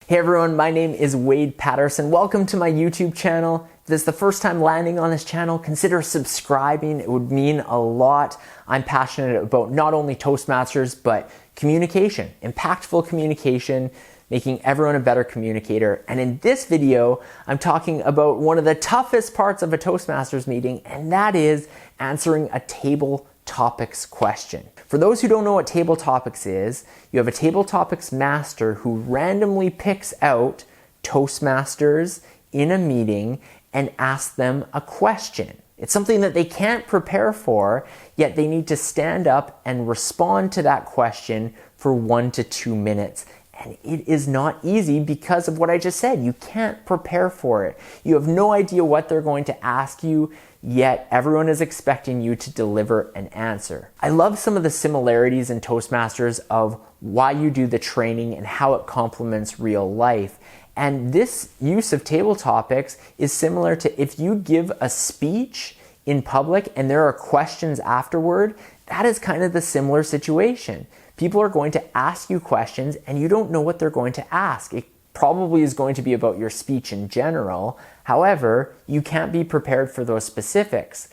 Hey everyone, my name is Wade Patterson. Welcome to my YouTube channel. If this is the first time landing on this channel, consider subscribing. It would mean a lot. I'm passionate about not only Toastmasters, but communication, impactful communication, making everyone a better communicator. And in this video, I'm talking about one of the toughest parts of a Toastmasters meeting, and that is answering a table topics question. For those who don't know what table topics is, you have a table topics master who randomly picks out Toastmasters in a meeting and asks them a question. It's something that they can't prepare for, yet they need to stand up and respond to that question for 1 to 2 minutes. And it is not easy because of what I just said. You can't prepare for it. You have no idea what they're going to ask you, yet everyone is expecting you to deliver an answer. I love some of the similarities in Toastmasters of why you do the training and how it complements real life. And this use of table topics is similar to if you give a speech in public and there are questions afterward. That is kind of the similar situation. People are going to ask you questions and you don't know what they're going to ask. It probably is going to be about your speech in general. However, you can't be prepared for those specifics.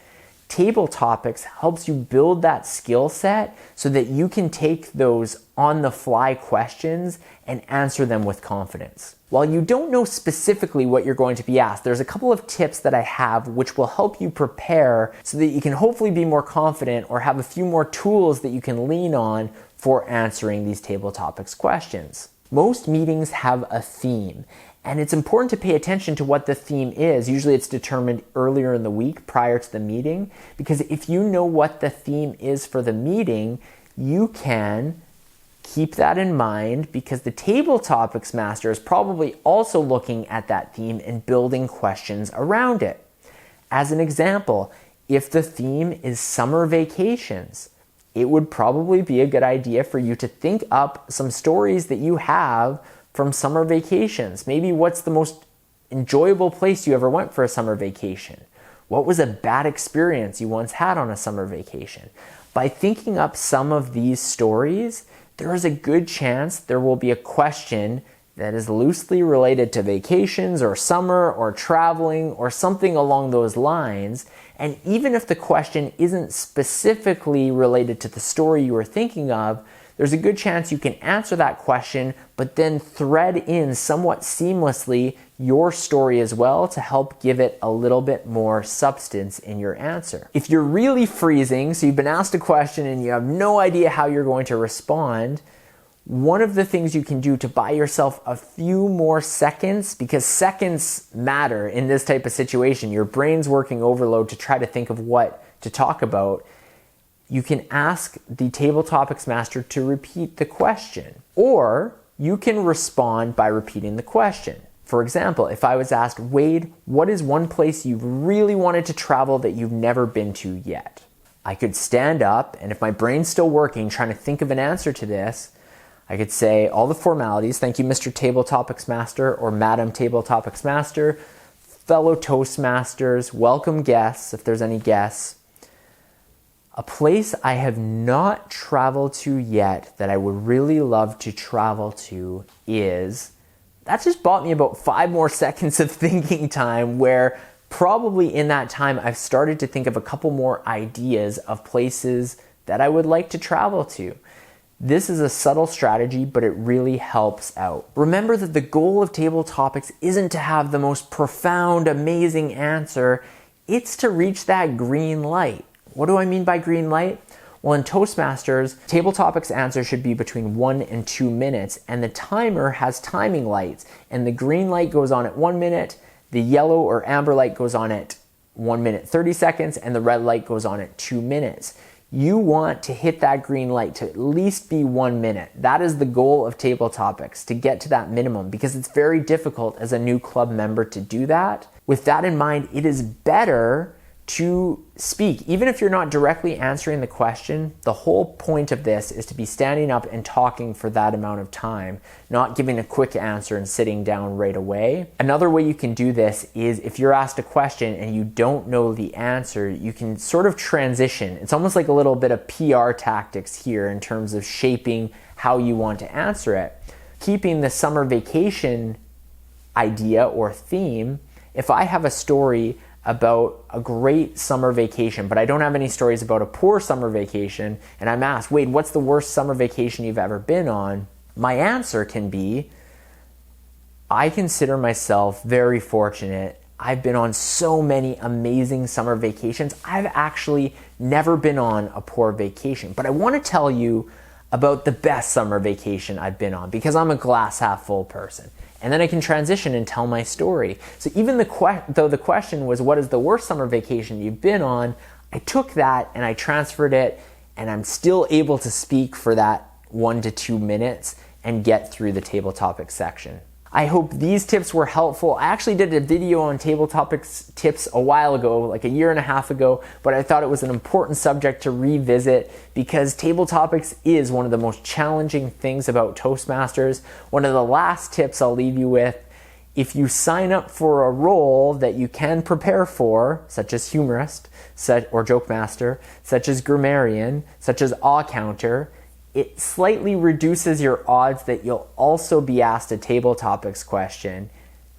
Table topics helps you build that skill set so that you can take those on-the-fly questions and answer them with confidence. While you don't know specifically what you're going to be asked, there's a couple of tips that I have which will help you prepare so that you can hopefully be more confident or have a few more tools that you can lean on for answering these table topics questions. Most meetings have a theme, and it's important to pay attention to what the theme is. Usually it's determined earlier in the week prior to the meeting, because if you know what the theme is for the meeting, you can keep that in mind, because the table topics master is probably also looking at that theme and building questions around it. As an example, if the theme is summer vacations, it would probably be a good idea for you to think up some stories that you have from summer vacations. Maybe what's the most enjoyable place you ever went for a summer vacation? What was a bad experience you once had on a summer vacation? By thinking up some of these stories, there is a good chance there will be a question that is loosely related to vacations or summer or traveling or something along those lines. And even if the question isn't specifically related to the story you were thinking of, there's a good chance you can answer that question, but then thread in somewhat seamlessly your story as well to help give it a little bit more substance in your answer. If you're really freezing, so you've been asked a question and you have no idea how you're going to respond, one of the things you can do to buy yourself a few more seconds, because seconds matter in this type of situation, your brain's working overload to try to think of what to talk about, you can ask the table topics master to repeat the question, or you can respond by repeating the question. For example, if I was asked, Wade, what is one place you've really wanted to travel that you've never been to yet? I could stand up, and if my brain's still working, trying to think of an answer to this, I could say all the formalities, thank you Mr. Table Topics Master or Madam Table Topics Master, fellow Toastmasters, welcome guests if there's any guests. A place I have not traveled to yet that I would really love to travel to is, that just bought me about 5 more seconds of thinking time, where probably in that time I've started to think of a couple more ideas of places that I would like to travel to. This is a subtle strategy, but it really helps out. Remember that the goal of table topics isn't to have the most profound, amazing answer. It's to reach that green light. What do I mean by green light? Well, in Toastmasters, table topics answer should be between 1 and 2 minutes, and the timer has timing lights, and the green light goes on at 1 minute, the yellow or amber light goes on at 1 minute 30 seconds, and the red light goes on at 2 minutes. You want to hit that green light to at least be 1 minute. That is the goal of table topics, to get to that minimum, because it's very difficult as a new club member to do that. With that in mind, it is better to speak. Even if you're not directly answering the question, the whole point of this is to be standing up and talking for that amount of time, not giving a quick answer and sitting down right away. Another way you can do this is if you're asked a question and you don't know the answer, you can sort of transition. It's almost like a little bit of PR tactics here in terms of shaping how you want to answer it. keeping the summer vacation idea or theme, if I have a story about a great summer vacation, but I don't have any stories about a poor summer vacation, and I'm asked, Wade, what's the worst summer vacation you've ever been on? My answer can be, I consider myself very fortunate. I've been on so many amazing summer vacations. I've actually never been on a poor vacation, but I want to tell you about the best summer vacation I've been on because I'm a glass half full person. And then I can transition and tell my story. So even though the question was, what is the worst summer vacation you've been on? I took that and I transferred it, and I'm still able to speak for that 1 to 2 minutes and get through the table topics section. I hope these tips were helpful. I actually did a video on table topics tips a while ago, like a year and a half ago, but I thought it was an important subject to revisit because table topics is one of the most challenging things about Toastmasters. One of the last tips I'll leave you with, if you sign up for a role that you can prepare for, such as humorist or joke master, such as grammarian, such as awe counter, it slightly reduces your odds that you'll also be asked a table topics question.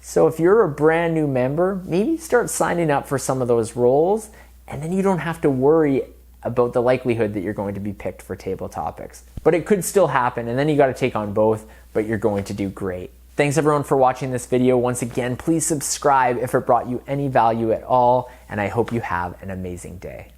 So if you're a brand new member, maybe start signing up for some of those roles, and then you don't have to worry about the likelihood that you're going to be picked for table topics. But it could still happen, and then you got to take on both, but you're going to do great. Thanks everyone for watching this video. Once again, please subscribe if it brought you any value at all, and I hope you have an amazing day.